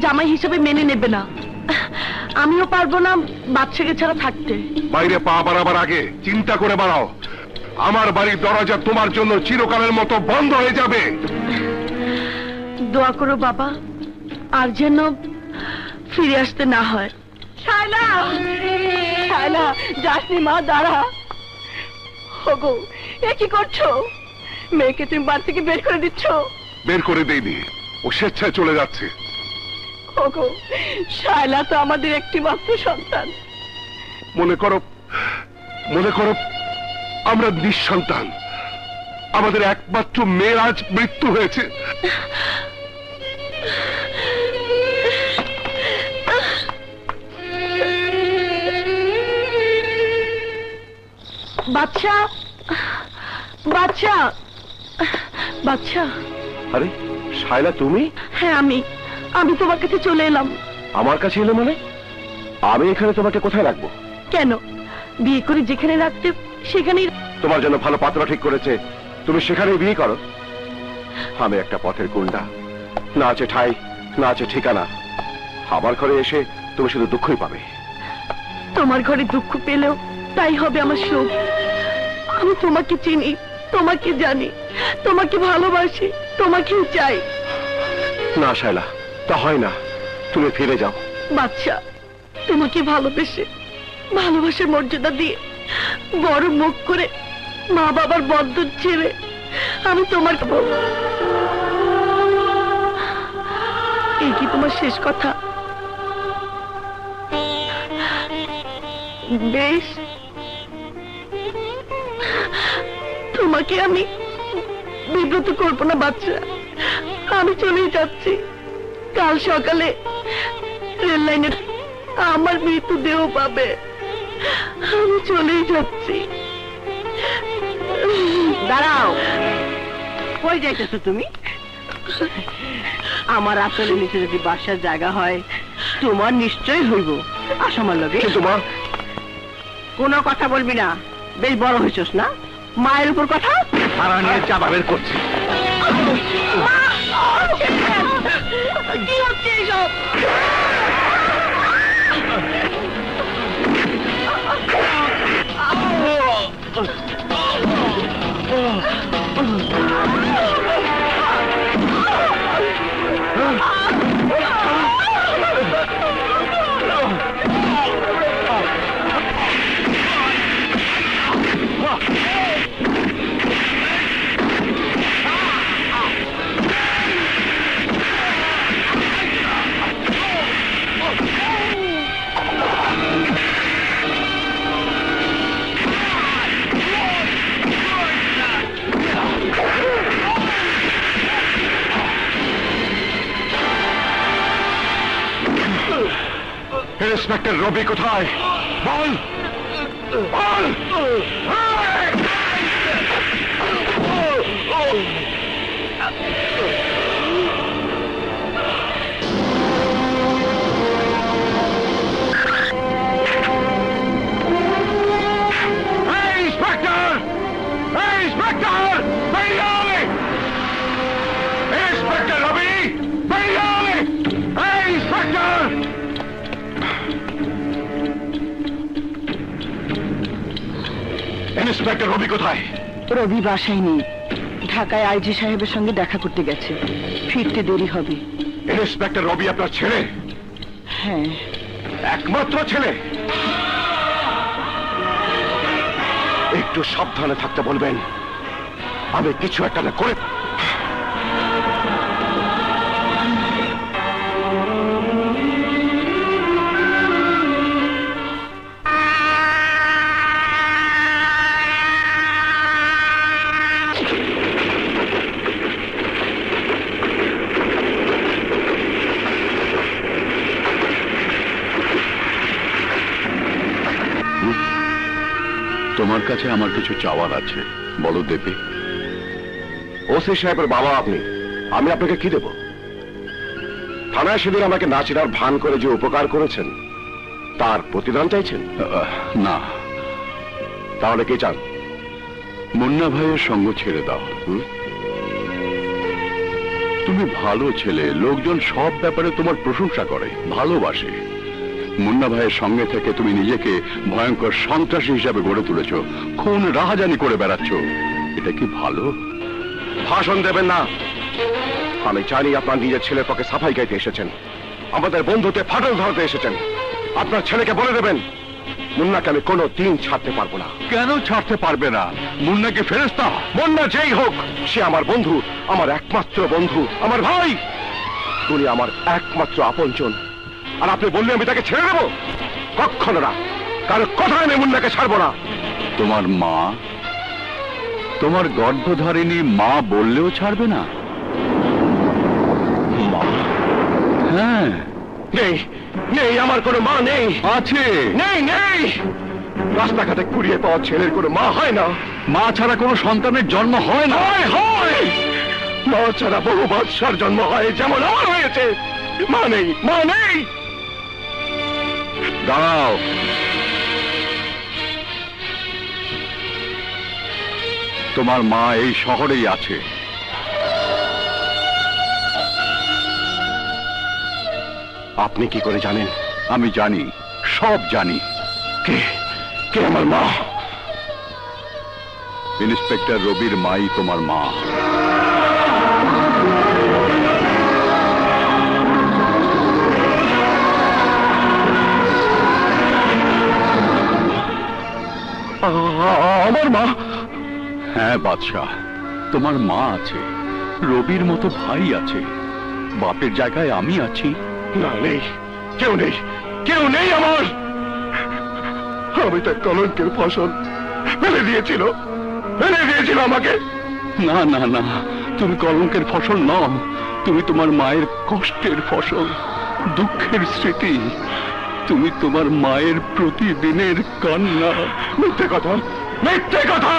জামাই হিসেবে মেনে নেবে না। আমিও পারবো না বাদশাকে ছাড়া থাকতে। বাইরে পা বাড়াবার আগে চিন্তা করে বাড়াও, আমার বাড়ির দরজা তোমার জন্য চিরকালের মতো বন্ধ হয়ে যাবে। দোয়া করো বাবা, আর যেন ফিরে আসতে না হয়। শায়লা, শায়লা, যাসনি মা, দাঁড়া। ওগো, এ কি করছো? মেয়েকে তুমি বাড়ি থেকে বের করে দিচ্ছ? বের করে দেইনি, ও স্বেচ্ছায় চলে যাচ্ছে। ওগো, শায়লা তো আমাদের একটি মাত্র সন্তান। মনে করো, মনে করো আমরা নিঃসন্তান, আমাদের একমাত্র মেয়ের আজ মৃত্যু হয়েছে। বাচ্চা, বাচ্চা, বাচ্চা। আরে শায়লা, তুমি? হ্যাঁ আমি তোমার কাছে চলে এলাম। আমার কাছে এলে মানে? আমি এখানে তোমাকে কোথায় রাখবো? কেন, বিয়ে করে যেখানে রাখতে সেখানেই। তোমার জন্য ভালো পাত্র ঠিক করেছে, তুমি সেখানেই বিয়ে করো। আমি একটা পথের গুন্ডা, না আছে ঠাই, না আছে ঠিকানা। আমার ঘরে এসে তুমি শুধু দুঃখই পাবে। তোমার ঘরে দুঃখ পেলেও তাই হবে আমার সুখ। আমি তোমাকে চিনি, তোমাকে জানি, তোমাকে ভালোবাসি, তোমাকেই চাই। না শায়লা, তা হয় না, তুমি ফিরে যাও। বাচ্চা, তোমাকে ভালোবেসে, ভালোবাসার মর্যাদা দিয়ে, বড় মুখ করে মা বাবার বন্ধন ছেড়ে আমি তোমার। এই কি তোমার শেষ কথা? বেশ, তোমাকে আমি বিব্রত করবো না বাচ্চা। আমি চলেই যাচ্ছি। কাল সকালে রেল লাইনে আমার মৃতদেহ পাবে। আমি চলেই যাচ্ছি। দাঁড়াও, কই যাইতেছো তুমি? আমার আসলে নিচে যদি বাসার জায়গা হয় তোমার নিশ্চয়ই হইব। আসো আমার লগে। কিন্তু মা, কোনো কথা বলবি না, বেশ বড় হয়েছস না? মায়ের উপর কথা। ভাড়া নিয়ে চাপা বের করছি। কি হচ্ছে এইসব? ইন্সপেক্টর রবি কোথায়? বল, বল। ইন্সপেক্টর, ইন্সপেক্টর, বেরিয়ে! ইন্সপেক্টর রবি, বেরিয়ে! ইন্সপেক্টর! ইন্সপেক্টর রবি কোথায়? রবি বাসায় নেই, ঢাকায় আইজি সাহেবের সঙ্গে দেখা করতে গেছে, ফিরতে দেরি হবে। ইন্সপেক্টর রবি আপনার ছেলে? হ্যাঁ। একমাত্র ছেলে? একটু সাবধানে থাকতে বলবেন, আমি কিছু একটা না করে। তোমার কাছে আমার কিছু চাওয়ার আছে, বলো দেবে। ওসি সাহেবের বাবা আপনি, আমি আপনাকে কি দেব? থানায় সেদিন আমাকে না চেনার ভান করে যে উপকার করেছেন তার প্রতিদান চাইছেন? না। তাহলে কি চান? মুন্না ভাইয়ের সঙ্গ ছেড়ে দাও। তুমি ভালো ছেলে, লোকজন সব ব্যাপারে তোমার প্রশংসা করে, ভালোবাসে। মুন্না ভাইয়ের সঙ্গে থেকে তুমি নিজেকে ভয়ঙ্কর সন্ত্রাসী হিসাবে গড়ে তুলেছ, খুন রাহাজানি করে বেড়াচ্ছ। এটা কি ভালো? ভাষণ দেবেন না। আমি জানি আপনার নিজের ছেলের পক্ষে সাফাই গাইতে এসেছেন, আমাদের বন্ধুতে ফাটল ধরাতে এসেছেন। আপনার ছেলেকে বলে দেবেন মুন্নাকে আমি কোনো দিন ছাড়তে পারবো না। কেন ছাড়তে পারবে না? মুন্নাকে ফেরেশতা। মুন্না যেই হোক, সে আমার বন্ধু, আমার একমাত্র বন্ধু, আমার ভাই। উনি আমার একমাত্র আপনজন। আর আপনি বললে আমি তাকে ছেড়ে দেবো? কখনো না। কারো কথায় আমি মুন্নাকে ছাড়বো না। তোমার মা, তোমার গর্ভধারিণী মা বললেও ছাড়বে না? মা? হ্যাঁ। নেই, নেই, আমার কোনো মা নেই। আছে। নেই, নেই। রাস্তাঘাটে কুড়িয়ে পাওয়া ছেলের কোনো মা হয় না। মা ছাড়া কোনো সন্তানের জন্ম হয় না। হয়, হয়। মা ছাড়া বহু বাদশার জন্ম হয়, যেমন আমার হয়েছে। মা নেই, মা নেই। দাঁড়াও। তোমার মা এই শহরেই আছে। আপনি কি করে জানেন? আমি জানি, সব জানি। কে? কে আমার মা? ইন্সপেক্টর রবির মাই তোমার মা। আমার মা? হ্যাঁ বাদশাহ, তোমার মা আছে, রবির মতো ভাই আছে, বাপের জায়গায় আমি আছি। না, নেই, কেউ নেই, কেউ নেই আমার। আমি তার কলঙ্কের ফসল। ফেলে দিয়েছিল, ফেলে দিয়েছিল আমাকে। না না না, তুমি কলঙ্কের ফসল নও, তুমি তোমার মায়ের কষ্টের ফসল, দুঃখের স্মৃতি। তুমি তোমার মায়ের প্রতিদিনের কান্না। মিথ্যে কথা, মিথ্যে কথা।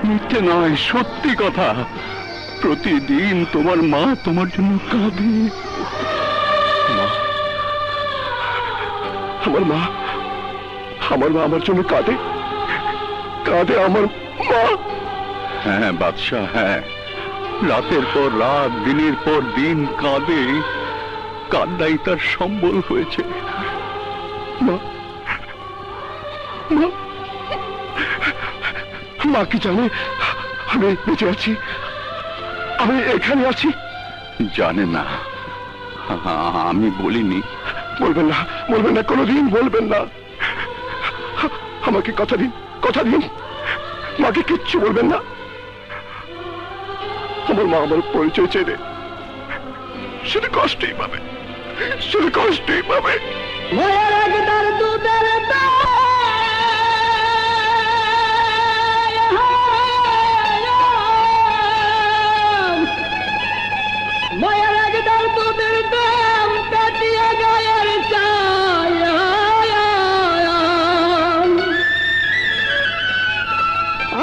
মিথ্যে নয়, সত্যি কথা। প্রতিদিন তোমার মা তোমার জন্য কাঁদে। আমার মা, আমার মা আমার জন্য কাঁদে, কাঁদে আমার মা। হ্যাঁ বাদশাহ, হ্যাঁ, রাতের পর রাত, দিনের পর দিন কাঁদে। কান্নাই তার সম্বল হয়েছে। মা, মা, মা কি জানে আমি বেঁচে আছি? আমি এখানে আছি? জানে না, আমি বলিনি। বলবেন না, বলবেন না, কোনোদিন বলবেন না। আমাকে কথা দিন, কথা দিন, মাকে কিচ্ছু বলবেন না। আমার মা আমার পরিচয় চেনে, শুধু কষ্টই পাবে, শুধু কষ্টই পাবে। মায়ের একদার দুধের মায়ের একদার দুধের দাম কাটিয়ে গায়ের চাল।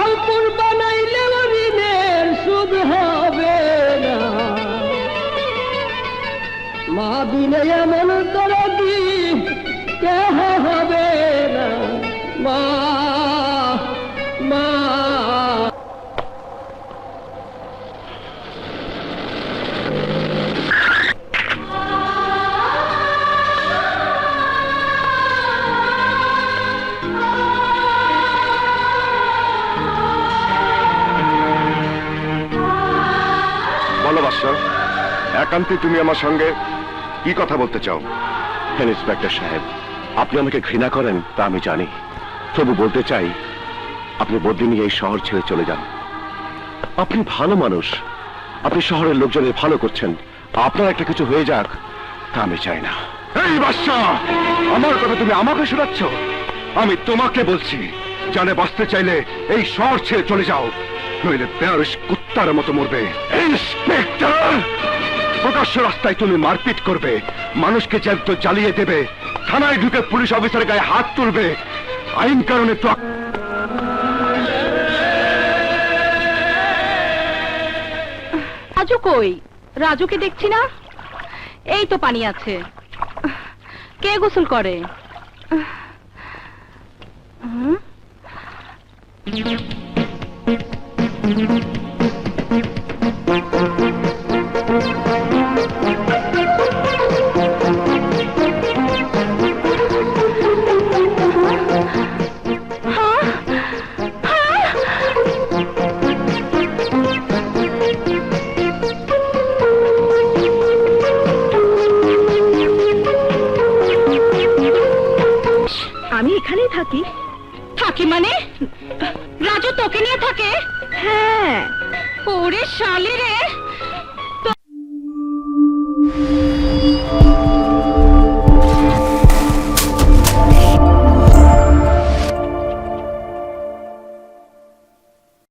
অল্পুর বানাইলে ঋণের সুদ হবে না। মা দিলে এমন দরদি কেহ হবে না। মা, মা। বলো বাদশাহ, একান্তই তুমি আমার সঙ্গে কি কথা বলতে চাও? ইন্সপেক্টর সাহেব, আপনি আমাকে ঘৃণা করেন তা আমি জানি, তবু বলতে চাই আপনি বদলি নিয়ে এই শহর ছেড়ে চলে যান। আপনি ভালো মানুষ, আপনি শহরের লোকজনের ভালো করছেন, আপনার একটা কিছু হয়ে যাক তা আমি চাই না। এই বাদশাহ, আমার কথা তুমি আমাকে শোনাচ্ছ? আমি তোমাকে বলছি, জানে বাঁচতে চাইলে এই শহর ছেড়ে চলে যাও, নইলে বেয়ারস কুত্তার মতো মরবে। ইন্সপেক্টর, প্রকাশ্য রাস্তায় তুমি মারপিট করবে, মানুষকে জ্যান্ত জ্বালিয়ে দেবে, থানায় ঢুকে পুলিশ অফিসারের গায়ে হাত তুলবে, আইন কারণে তো। রাজু কই? রাজুকে দেখছি না। এই তো পানি আছে। কে গোসল করে? হুম? থাকি। থাকি মানে রাজু তোকে নিয়ে থাকে? হ্যাঁ। ওরে শালি রে,